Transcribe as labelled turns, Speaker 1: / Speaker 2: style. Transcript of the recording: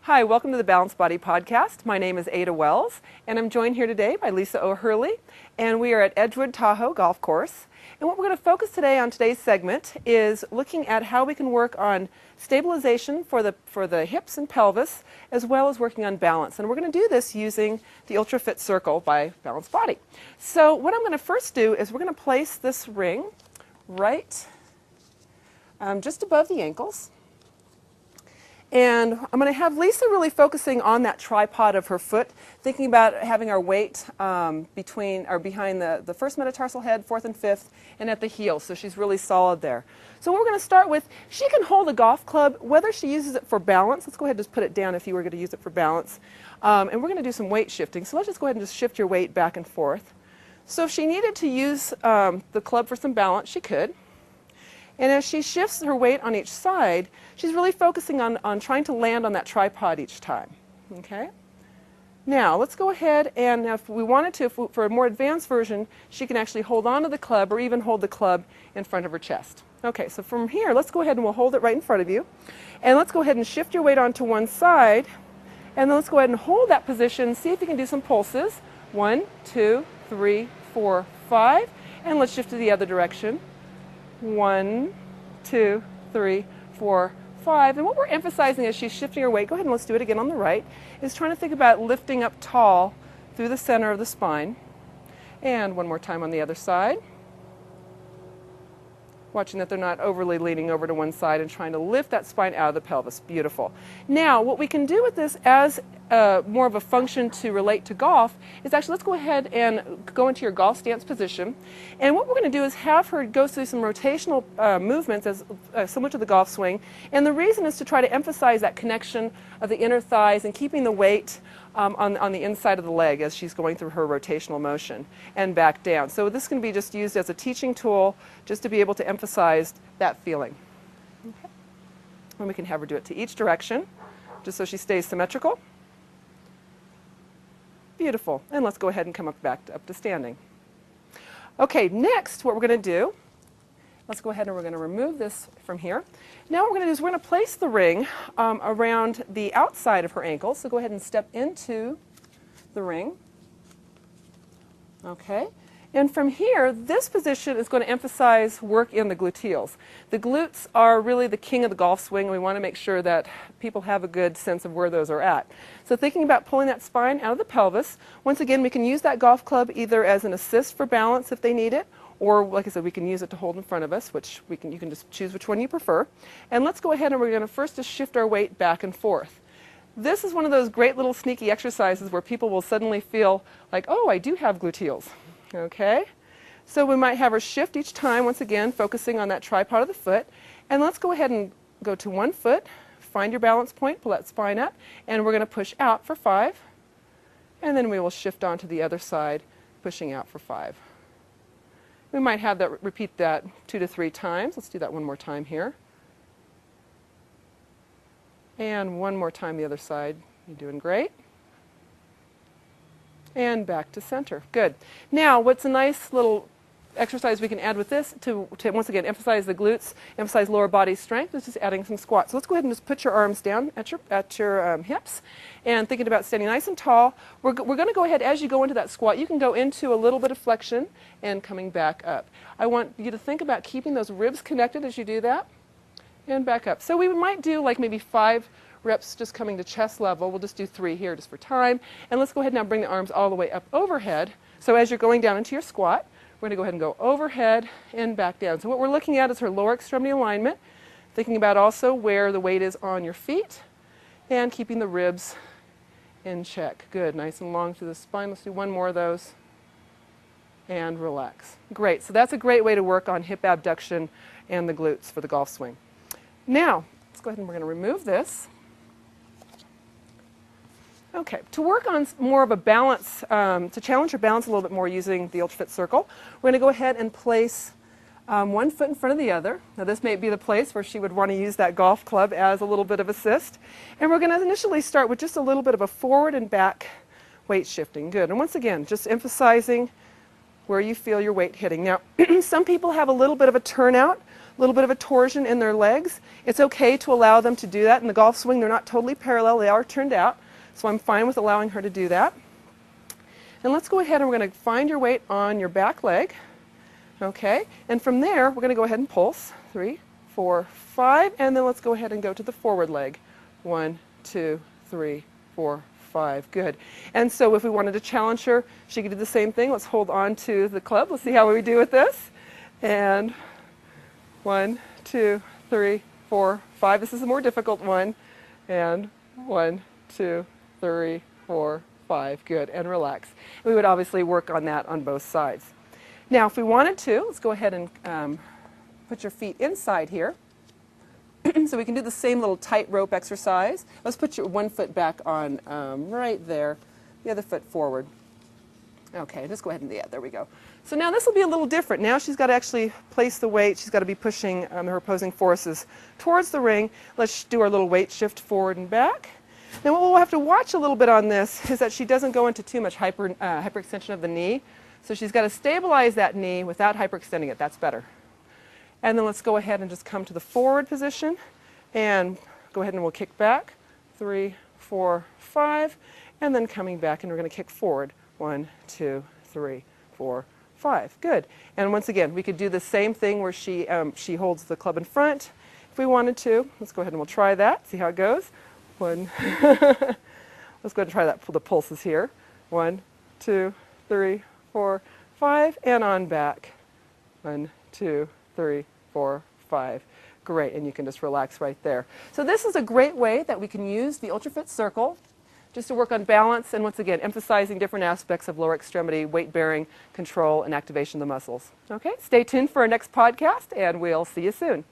Speaker 1: Hi, welcome to the Balanced Body Podcast. My name is Ada Wells, and I'm joined here today by Lisa O'Hurley, and we are at Edgewood Tahoe Golf Course. And what we're going to focus today on today's segment is looking at how we can work on stabilization for the hips and pelvis, as well as working on balance. And we're going to do this using the Ultra Fit Circle by Balanced Body. So what I'm going to first do is we're going to place this ring right just above the ankles. And I'm going to have Lisa really focusing on that tripod of her foot, thinking about having our weight behind the first metatarsal head, fourth and fifth, and at the heel, so she's really solid there. So what we're going to start with, she can hold a golf club, whether she uses it for balance. Let's go ahead and just put it down if you were going to use it for balance. And we're going to do some weight shifting. So let's just go ahead and just shift your weight back and forth. So if she needed to use the club for some balance, she could. And as she shifts her weight on each side, she's really focusing on trying to land on that tripod each time. Okay? Now, let's go ahead and if we wanted to, for a more advanced version, she can actually hold on to the club or even hold the club in front of her chest. Okay, so from here, let's go ahead and we'll hold it right in front of you. And let's go ahead and shift your weight onto one side. And then let's go ahead and hold that position. See if you can do some pulses. 1, 2, 3, 4, 5. And let's shift to the other direction. 1, 2, 3, 4, 5. And what we're emphasizing as she's shifting her weight, go ahead and let's do it again on the right, is trying to think about lifting up tall through the center of the spine. And one more time on the other side. Watching that they're not overly leaning over to one side and trying to lift that spine out of the pelvis. Beautiful. Now, what we can do with this as more of a function to relate to golf is actually, let's go ahead and go into your golf stance position. And what we're going to do is have her go through some rotational movements as similar to the golf swing. And the reason is to try to emphasize that connection of the inner thighs and keeping the weight on the inside of the leg as she's going through her rotational motion and back down. So this can be just used as a teaching tool just to be able to emphasize that feeling. Okay. And we can have her do it to each direction just so she stays symmetrical. Beautiful. And let's go ahead and come up to standing. Okay, next what we're going to do, let's go ahead and we're going to remove this from here. Now what we're going to do is we're going to place the ring around the outside of her ankle. So go ahead and step into the ring. Okay. And from here, this position is going to emphasize work in the gluteals. The glutes are really the king of the golf swing, and we want to make sure that people have a good sense of where those are at. So thinking about pulling that spine out of the pelvis, once again, we can use that golf club either as an assist for balance if they need it, or like I said, we can use it to hold in front of us, which you can just choose which one you prefer. And let's go ahead and we're going to first just shift our weight back and forth. This is one of those great little sneaky exercises where people will suddenly feel like, oh, I do have gluteals. Okay, so we might have her shift each time, once again, focusing on that tripod of the foot. And let's go ahead and go to one foot, find your balance point, pull that spine up, and we're going to push out for 5. And then we will shift on to the other side, pushing out for 5. We might have that repeat that 2 to 3 times. Let's do that one more time here. And one more time the other side. You're doing great. And back to center. Good. Now, what's a nice little exercise we can add with this to once again emphasize the glutes, emphasize lower body strength, is just adding some squats. So let's go ahead and just put your arms down at your hips and thinking about standing nice and tall. We're going to go ahead, as you go into that squat, you can go into a little bit of flexion and coming back up. I want you to think about keeping those ribs connected as you do that and back up. So we might do like maybe 5 reps just coming to chest level. We'll just do 3 here just for time. And let's go ahead now and bring the arms all the way up overhead. So as you're going down into your squat, we're going to go ahead and go overhead and back down. So what we're looking at is her lower extremity alignment, thinking about also where the weight is on your feet and keeping the ribs in check. Good, nice and long through the spine. Let's do one more of those and relax. Great, so that's a great way to work on hip abduction and the glutes for the golf swing. Now, let's go ahead and we're going to remove this. Okay, to work on more of a balance, to challenge your balance a little bit more using the Ultra Fit Circle, we're going to go ahead and place one foot in front of the other. Now this may be the place where she would want to use that golf club as a little bit of assist. And we're going to initially start with just a little bit of a forward and back weight shifting. Good. And once again, just emphasizing where you feel your weight hitting. Now, some people have a little bit of a turnout a little bit of a torsion in their legs. It's okay to allow them to do that. In the golf swing, they're not totally parallel. They are turned out. So I'm fine with allowing her to do that. And let's go ahead and we're going to find your weight on your back leg. Okay, and from there, we're going to go ahead and pulse. 3, 4, 5, and then let's go ahead and go to the forward leg. 1, 2, 3, 4, 5. Good. And so if we wanted to challenge her, she could do the same thing. Let's hold on to the club. Let's see how we do with this. And 1, 2, 3, 4, 5. This is a more difficult one. And 1, 2, 3, 4, 5. Good. And relax. We would obviously work on that on both sides. Now, if we wanted to, let's go ahead and put your feet inside here. So we can do the same little tightrope exercise. Let's put your one foot back on right there, the other foot forward. Okay, just go ahead and, yeah, there we go. So now this will be a little different. Now she's got to actually place the weight. She's got to be pushing her opposing forces towards the ring. Let's do our little weight shift forward and back. Now what we'll have to watch a little bit on this is that she doesn't go into too much hyperextension of the knee. So she's got to stabilize that knee without hyperextending it. That's better. And then let's go ahead and just come to the forward position and go ahead and we'll kick back. 3, 4, 5. And then coming back and we're going to kick forward. 1, 2, 3, 4, 5. Good. And once again, we could do the same thing where she holds the club in front if we wanted to. Let's go ahead and we'll try that. See how it goes. 1. Let's go ahead and try that for the pulses here. 1, 2, 3, 4, 5, and on back. 1, 2, 3, 4, 5. Great, and you can just relax right there. So this is a great way that we can use the UltraFit Circle just to work on balance and once again emphasizing different aspects of lower extremity weight bearing, control, and activation of the muscles. Okay, stay tuned for our next podcast and we'll see you soon.